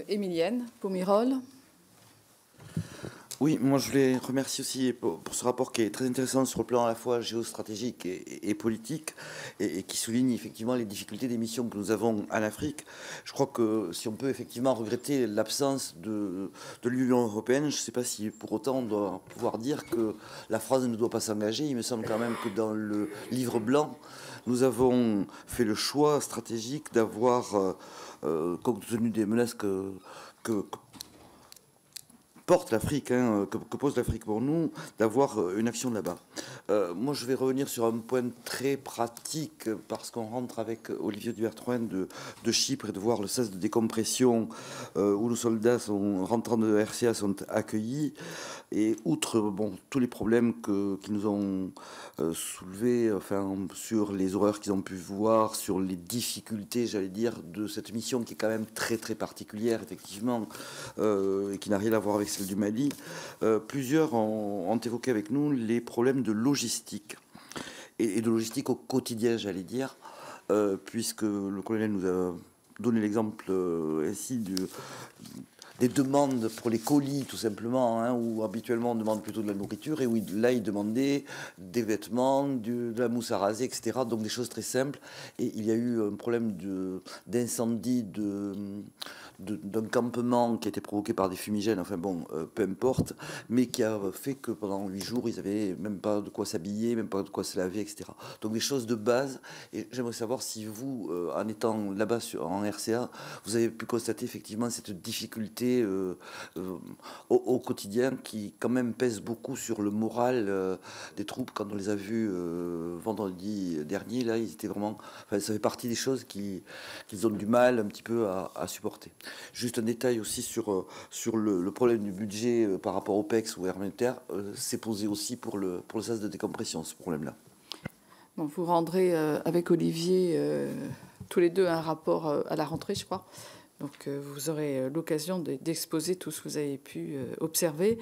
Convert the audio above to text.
Émilienne Pomerol. Oui, moi je voulais remercier aussi pour ce rapport qui est très intéressant sur le plan à la fois géostratégique et politique et qui souligne effectivement les difficultés des missions que nous avons en Afrique. Je crois que si on peut effectivement regretter l'absence de l'Union européenne, je ne sais pas si pour autant on doit pouvoir dire que la France ne doit pas s'engager. Il me semble quand même que dans le livre blanc, nous avons fait le choix stratégique d'avoir, compte tenu des menaces que porte l'Afrique, que pose l'Afrique pour nous, d'avoir une action là-bas. Moi, je vais revenir sur un point très pratique, parce qu'on rentre avec Olivier Duvertrouin de Chypre et de voir le sas de décompression où nos soldats rentrant de RCA sont accueillis. Et outre tous les problèmes qu'ils nous ont soulevés, enfin, sur les horreurs qu'ils ont pu voir, sur les difficultés, j'allais dire, de cette mission qui est quand même très très particulière, effectivement, et qui n'a rien à voir avec celle du Mali, plusieurs ont évoqué avec nous les problèmes de logistique, et de logistique au quotidien, j'allais dire, puisque le colonel nous a donné l'exemple ainsi des demandes pour les colis, tout simplement, où habituellement on demande plutôt de la nourriture, et où là il demandait des vêtements, de la mousse à raser, etc. Donc des choses très simples. Et il y a eu un problème d'incendie d'un campement qui a été provoqué par des fumigènes, enfin bon, peu importe, mais qui a fait que pendant 8 jours, ils n'avaient même pas de quoi s'habiller, même pas de quoi se laver, etc. Donc des choses de base. Et j'aimerais savoir si vous, en étant là-bas en RCA, vous avez pu constater effectivement cette difficulté au quotidien qui quand même pèse beaucoup sur le moral des troupes. Quand on les a vus vendredi dernier, là, ils étaient vraiment... Enfin, ça fait partie des choses qu'ils ont du mal un petit peu à supporter. Juste un détail aussi sur le problème du budget par rapport au PEX ou Hermétaire, c'est posé aussi pour le sas de décompression, ce problème-là. Bon, vous rendrez avec Olivier tous les deux un rapport à la rentrée, je crois. Donc vous aurez l'occasion d'exposer tout ce que vous avez pu observer.